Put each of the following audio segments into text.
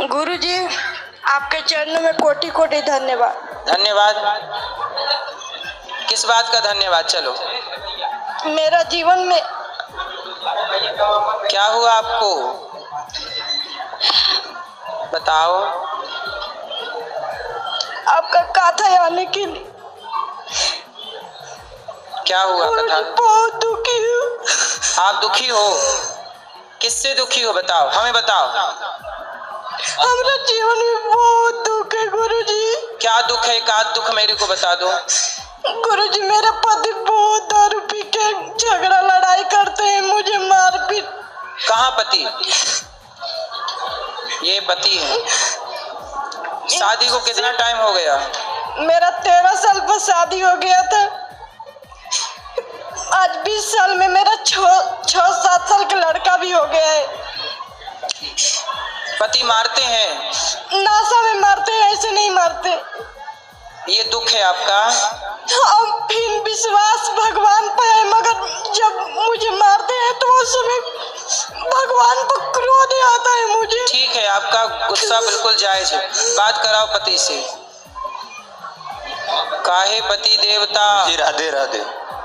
गुरुजी, आपके चरणों में कोटि कोटि धन्यवाद। धन्यवाद? किस बात का धन्यवाद? चलो, मेरा जीवन में क्या हुआ आपको? बताओ। आपका कथा आने के लिए क्या हुआ कथा? बहुत दुखी हूँ। आप दुखी हो? किससे दुखी हो? बताओ, हमें बताओ। हमारे जीवन में बहुत दुख है गुरुजी। क्या दुख है? एक आध दुख मेरे को बता दो। गुरुजी, मेरा पति बहुत दारू पी के झगड़ा लड़ाई करते हैं, मुझे मारपीट। कहाँ पति? ये पति है। शादी को कितना टाइम हो गया? मेरा 13 साल पर शादी हो गया था। आज 20 साल में मेरा 6-7 साल का लड़का भी हो गया है। पति मारते हैं? नासा में मारते हैं, ऐसे नहीं मारते। ये दुख है आपका? अब फिर विश्वास भगवान पर है, मगर जब मुझे मारते हैं तो उस समय भगवान पर क्रोध आता है मुझे। ठीक है, आपका गुस्सा बिल्कुल जायज है। बात कराओ पति से। काहे पति देवता? जी राधे राधे।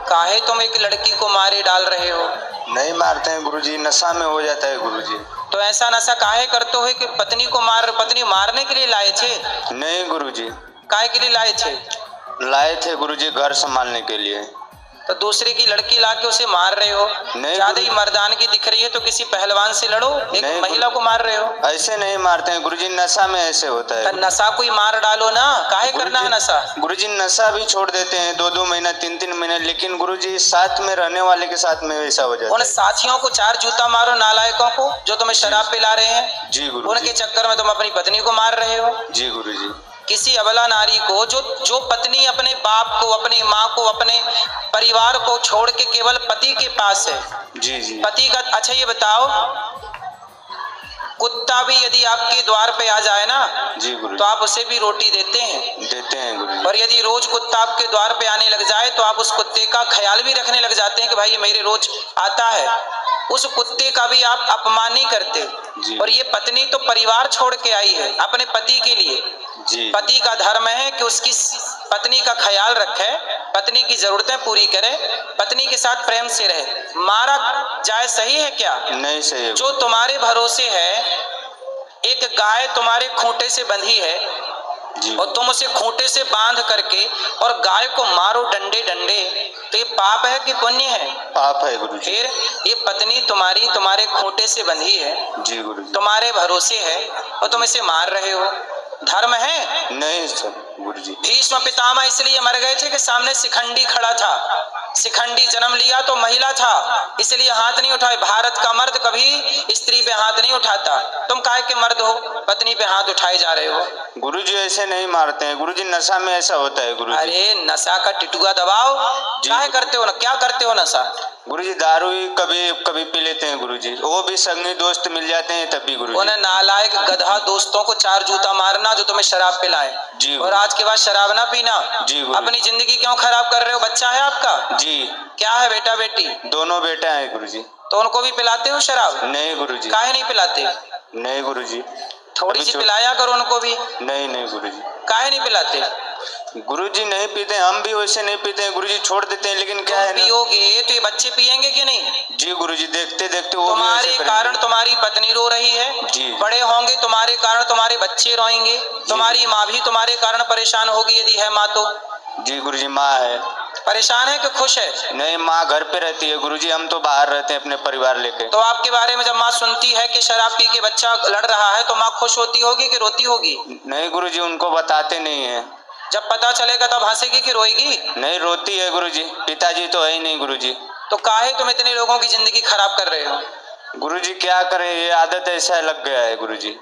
काहे तुम एक लड़की को मारे डाल रहे हो? नहीं मारते हैं गुरुजी, नशा में हो जाता है गुरुजी। तो ऐसा नशा काहे करते हो कि पत्नी को पत्नी मारने के लिए लाए थे? नहीं गुरुजी। काहे के लिए लाए थे? लाए थे गुरुजी घर संभालने के लिए। तो दूसरे की लड़की लाके उसे मार रहे हो? ज्यादा ही मर्दानगी दिख रही है तो किसी पहलवान से लड़ो। एक महिला को मार रहे हो? ऐसे नहीं मारते हैं गुरुजी, नशा में ऐसे होता है। नशा कोई मार डालो ना, काहे करना है नशा? गुरुजी नशा भी छोड़ देते हैं 2-2 महीना 3-3 महीने, लेकिन गुरुजी साथ में रहने वाले के साथ में वैसा हो जाता है। उन साथियों को 4 जूता मारो, नालायकों को जो तुम्हें शराब पिला रहे हैं। जी गुरुजी। उनके चक्कर में तुम अपनी पत्नी को मार रहे हो। जी गुरुजी। किसी अबला नारी को जो पत्नी अपने बाप को, अपनी माँ को, अपने परिवार को छोड़ के केवल पति के पास है। जी जी। पति का अच्छा ये बताओ, कुत्ता भी यदि आपके द्वार पे आ जाए ना जी गुरुजी, तो आप उसे भी रोटी देते हैं? देते हैं गुरुजी। और यदि रोज कुत्ता आपके द्वार पे आने लग जाए तो आप उस कुत्ते का ख्याल भी रखने लग जाते हैं कि भाई ये मेरे रोज आता है। उस कुत्ते का भी आप अपमान नहीं करते। और ये पत्नी तो परिवार छोड़ के आई है अपने पति के लिए। जी। पति का धर्म है कि उसकी पत्नी का ख्याल रखे, पत्नी की जरूरतें पूरी करे, पत्नी के साथ प्रेम से रहे। मारा जाए सही है क्या? नहीं सही है। जो तुम्हारे भरोसे है, एक गाय तुम्हारे खूंटे से बंधी है और तुम उसे खूंटे से बांध करके और गाय को मारो डंडे डंडे, तो ये पाप है कि पुण्य है? पाप है गुरुजी। फिर ये पत्नी तुम्हारी तुम्हारे खूंटे से बंधी है, जी गुरुजी, तुम्हारे भरोसे है और तुम इसे मार रहे हो, धर्म है? नहीं सर गुरुजी। भीष्म पितामह इसलिए मर गए थे कि सामने शिखंडी खड़ा था। शिखंडी जन्म लिया तो महिला था, इसलिए हाथ नहीं उठाए। भारत का मर्द कभी स्त्री पे हाथ नहीं उठाता। तुम काहे के मर्द हो, पत्नी पे हाथ उठाए जा रहे हो? गुरुजी ऐसे नहीं मारते हैं गुरुजी, नशा में ऐसा होता है गुरुजी। अरे नशा का टिटुआ दबाओ, काहे करते हो ना? क्या करते हो नशा? गुरुजी दारू ही कभी कभी पी लेते हैं गुरुजी, वो भी संगी दोस्त मिल जाते हैं तब भी गुरुजी। उन्हें नालायक गधा दोस्तों को 4 जूता मारना जो तुम्हें शराब पिलाए। जी। और आज के बाद शराब ना पीना। जी। अपनी जिंदगी क्यों खराब कर रहे हो? बच्चा है आपका? जी। क्या है? बेटा बेटी? दोनों बेटा है गुरुजी। तो उनको भी पिलाते हो शराब? नहीं गुरुजी। काहे नहीं पिलाते? नहीं गुरुजी। थोड़ी सी पिलाया करो उनको भी। नहीं नहीं गुरुजी। काहे नहीं पिलाते? गुरुजी नहीं पीते, हम भी वैसे नहीं पीते हैं गुरुजी, छोड़ देते हैं। लेकिन क्या है, पियोगे तो ये बच्चे पियेंगे कि नहीं? जी गुरुजी, देखते देखते वो तुम्हारे कारण तुम्हारी पत्नी रो रही है। जी। बड़े होंगे तुम्हारे कारण तुम्हारे बच्चे रोएंगे। तुम्हारी माँ भी तुम्हारे कारण परेशान होगी, यदि है माँ तो। जी गुरुजी, माँ है। परेशान है कि खुश है? नहीं, माँ घर पे रहती है गुरुजी, हम तो बाहर रहते हैं अपने परिवार लेके। तो आपके बारे में जब माँ सुनती है कि शराब पी के बच्चा लड़ रहा है तो माँ खुश होती होगी कि रोती होगी? नहीं गुरुजी, उनको बताते नहीं है। जब पता चलेगा तब हंसेगी कि रोएगी? नहीं, रोती है गुरुजी, पिताजी तो है ही नहीं गुरुजी। तो काहे तुम इतने लोगों की जिंदगी खराब कर रहे हो? गुरुजी क्या करें, ये आदत ऐसा लग गया है गुरुजी।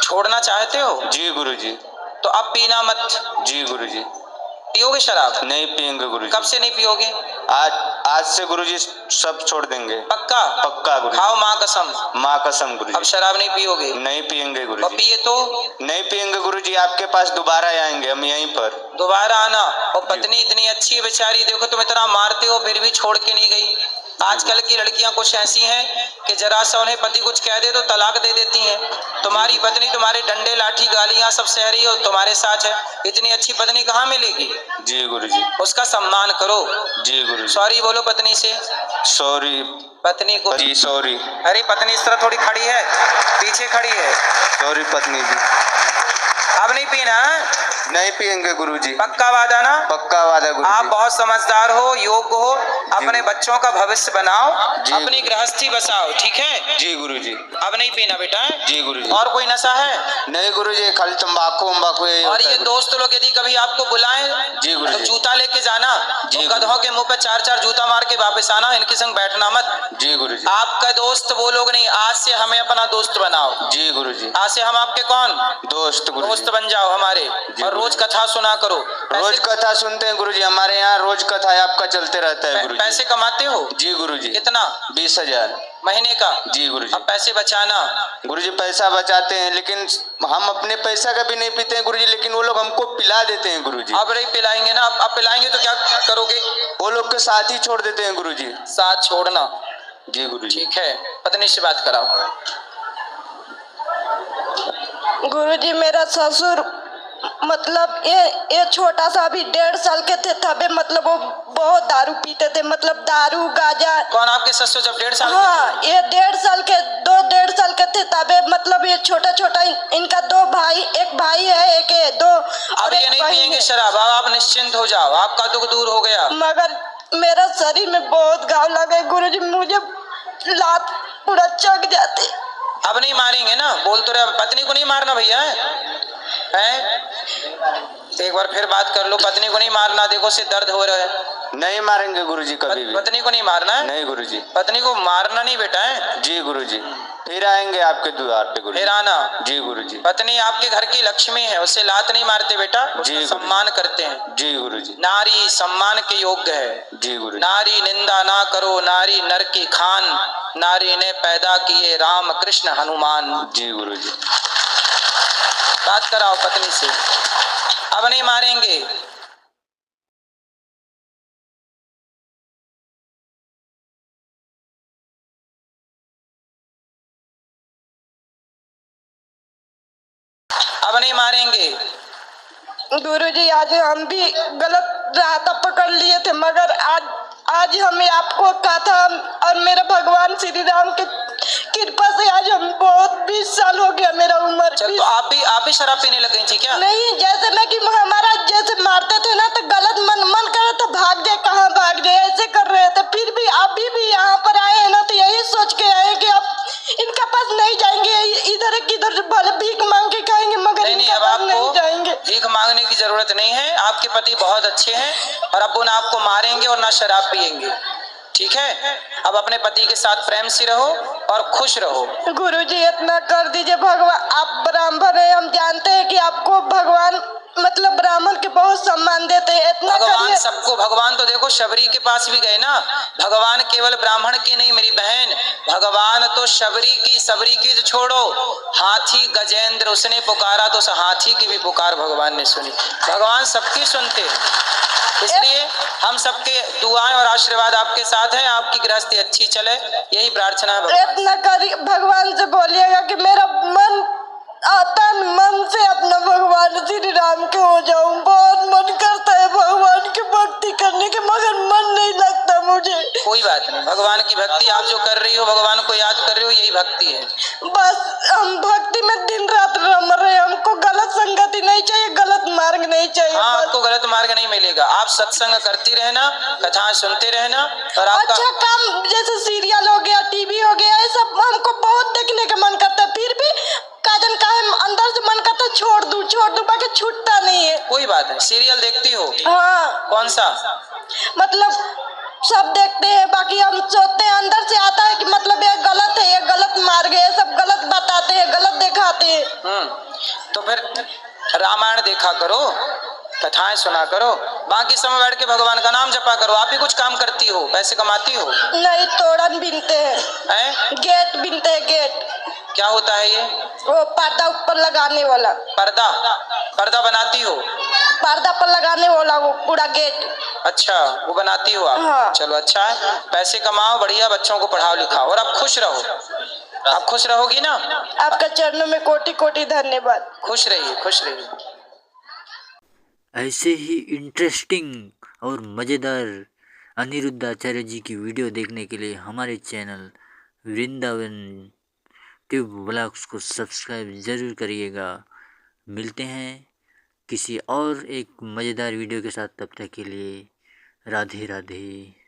छोड़ना चाहते हो? जी गुरुजी। तो अब पीना मत। जी गुरुजी। पियोगे शराब? नहीं पियेंगे गुरुजी। कब से नहीं पियोगे? आज से गुरुजी सब छोड़ देंगे। पक्का? पक्का गुरुजी। खाओ माँ कसम। माँ कसम गुरुजी। अब शराब नहीं पियोगे? नहीं पियेंगे और गुरुजी। पिए तो? नहीं पियेंगे गुरुजी, आपके पास दोबारा आएंगे हम यहीं पर। दोबारा आना? और पत्नी इतनी अच्छी है बेचारी, देखो तुम इतना मारते हो फिर भी छोड़ के नहीं गई। आजकल की लड़कियां कुछ ऐसी हैं कि जरा सा उन्हें पति कुछ कह दे तो तलाक दे देती हैं। तुम्हारी पत्नी तुम्हारे डंडे लाठी गालियां सब सह रही है और तुम्हारे साथ है। इतनी अच्छी पत्नी कहाँ मिलेगी? जी गुरुजी। उसका सम्मान करो। जी गुरुजी। सॉरी बोलो पत्नी से। सॉरी पत्नी को। जी सॉरी। अरे पत्नी इस तरह थोड़ी खड़ी है, पीछे खड़ी है। सॉरी पत्नी जी। अब नहीं पीना? नहीं पियेंगे गुरुजी। पक्का वादा ना? पक्का वादा आप गुरुजी। बहुत समझदार हो, योग्य हो, अपने बच्चों का भविष्य बनाओ, अपनी गृहस्थी बसाओ, ठीक है? जी गुरुजी। अब नहीं पीना बेटा। जी गुरुजी। और कोई नशा है? नहीं गुरुजी, खाली तंबाकू वंबाकू यही और होता ये है गुरुजी। दोस्त लोग यदि कभी आपको बुलाएं जी गुरुजी। तो जूता लेके जाना, जी तो गधों के मुंह पे 4-4 जूता मार के वापस आना, इनके संग बैठना मत। जी गुरुजी। आपका दोस्त वो लोग नहीं, आज से हमें अपना दोस्त बनाओ। जी गुरुजी। आज से हम आपके कौन? दोस्त गुरुजी। दोस्त बन जाओ हमारे। और रोज कथा सुना करो। रोज कथा सुनते हैं गुरुजी, हमारे यहाँ रोज कथा आपका चलते रहता है गुरुजी। पैसे कमाते हो? जी गुरुजी। कितना? 20,000 महीने का? जी गुरुजी। अब पैसे बचाना। गुरुजी पैसा बचाते हैं, लेकिन हम अपने पैसा का भी नहीं पीते हैं गुरुजी, लेकिन वो लोग हमको पिला देते हैं गुरुजी। अब नहीं पिलाएंगे ना? अब पिलाएंगे तो क्या करोगे? वो लोग के साथ ही छोड़ देते हैं गुरुजी। साथ छोड़ना। जी गुरुजी। ठीक है, पत्नी से बात कराओ। गुरुजी मेरा ससुर मतलब ये छोटा सा अभी 1.5 साल के थे तबे मतलब वो बहुत दारू पीते थे, मतलब दारू गांजा। कौन आपके ससुर जब 1.5 साल? हाँ, ये 1.5 साल के 2-1.5 साल के थे तबे मतलब ये छोटा छोटा इनका 2 भाई, एक भाई है, एक है, 2। अब ये नहीं पियेंगे शराब, अब आप निश्चिंत हो जाओ, आपका दुख दूर हो गया। मगर मेरा शरीर में बहुत घाव लगे गुरुजी, मुझे लात पूरा चक जाती। अब नहीं मारेंगे ना? बोल तो रहे पत्नी को नहीं मारना भैया है? एक बार फिर बात कर लो, पत्नी को नहीं मारना, देखो से दर्द हो रहा है। नहीं मारेंगे गुरुजी कभी भी। पत्नी को नहीं मारना है? नहीं गुरुजी। पत्नी को मारना नहीं बेटा है? जी गुरुजी। फिर आएंगे आपके द्वार पे गुरुजी। फिर आना। जी गुरुजी। पत्नी आपके घर की लक्ष्मी है, उससे लात नहीं मारते बेटा, जी सम्मान करते हैं। जी गुरुजी। नारी सम्मान के योग्य है। जी गुरुजी। नारी निंदा ना करो, नारी नर की खान, नारी ने पैदा किए राम कृष्ण हनुमान। जी गुरुजी। बात कराओ पत्नी से। अब नहीं मारेंगे। अब नहीं मारेंगे। गुरुजी आज हम भी गलत रास्ता पकड़ लिए थे, मगर आज हमें आपको कहा था, और मेरा भगवान श्री राम के कृपा से आज हम बहुत 20 साल हो गया मेरा उम्र। चल तो आप भी शराब पीने लग गई थी क्या? नहीं, जैसे ना कि हमारा जैसे मारते थे ना तो गलत मन कर रहा था भाग जाए, कहाँ भाग जाए, ऐसे कर रहे थे। फिर भी अभी भी यहाँ पर आए हैं ना तो यही सोच के आए कि अब इनका पास नहीं जाएंगे, इधर किधर भले भीख मांग के खाएंगे, मगर नहीं, इनका अब पास नहीं आपको जाएंगे। भीख मांगने की जरूरत नहीं है। आपके पति बहुत अच्छे हैं और अब वो ना आपको मारेंगे और ना शराब पिएंगे, ठीक है? अब अपने पति के साथ प्रेम से रहो और खुश रहो। गुरुजी इतना कर दीजिए, भगवान आप ब्राह्मण हैं, हम जानते हैं कि आपको भगवान मतलब ब्राह्मण के बहुत सम्मान देते हैं, इतना भगवान करिए। सबको, भगवान तो देखो शबरी के पास भी गए ना, भगवान केवल ब्राह्मण की नहीं मेरी बहन, भगवान तो सबरी की तो छोड़ो, हाथी गजेंद्र उसने पुकारा तो उस हाथी की भी पुकार भगवान ने सुनी। भगवान सबकी सुनते हैं, इसलिए हम सबके दुआएं और आशीर्वाद आपके साथ हैं, आपकी गृहस्थी अच्छी चले, यही प्रार्थना है। इतना करिए, भगवान से बोलिएगा कि मेरा मन आता मन से अपना भगवान श्री राम के हो जाऊं। बहुत मन करता है भगवान की भक्ति करने के, मगर मन नहीं लगता मुझे। कोई बात नहीं, भगवान की भक्ति आप जो कर रही हो, भगवान को याद कर रही हो, यही भक्ति है। बस हम भक्ति में दिन रात रम रहे, हमको गलत संगति नहीं चाहिए, गलत मार्ग नहीं चाहिए। हाँ, आपको गलत मार्ग नहीं मिलेगा, आप सत्संग करती रहना, कथाएं सुनते रहना, और आपका अच्छा काम जैसे सीरियल हो गया, टीवी हो गया, ये सब हमको बहुत देखने का मन करता है, फिर भी काजन का है अंदर से मन करता है छोड़ दूं बाकी छूटता नहीं है। कोई बात है। सीरियल देखती हो? हाँ। कौन सा? मतलब सब देखते हैं, बाकी हम सोचते हैं, अंदर से आता है कि मतलब ये गलत है, ये गलत मार्ग है, सब गलत बताते हैं, गलत दिखाते हैं। तो फिर रामायण देखा करो, कथाएं सुना करो, बाकी समय बैठ के भगवान का नाम जपा करो। आप भी कुछ काम करती हो, पैसे कमाती हो? नहीं, तोड़न बिनते हैं, गेट बिनते हैं, गेट। क्या होता है ये? वो पर्दा ऊपर लगाने वाला, पर्दा? पर्दा बनाती हो? पर्दा पर लगाने वाला वो पूरा गेट। अच्छा, वो बनाती हो आप? हाँ। चलो अच्छा है, पैसे कमाओ, बढ़िया बच्चों को पढ़ाओ लिखाओ और आप खुश रहो। आप खुश रहोगी ना? आपका चरणों में कोटि कोटि धन्यवाद। खुश रहिए, खुश रहिए। ऐसे ही इंटरेस्टिंग और मज़ेदार अनिरुद्ध आचार्य जी की वीडियो देखने के लिए हमारे चैनल वृंदावन ट्यूब ब्लॉग्स को सब्सक्राइब ज़रूर करिएगा। मिलते हैं किसी और एक मज़ेदार वीडियो के साथ, तब तक के लिए राधे राधे।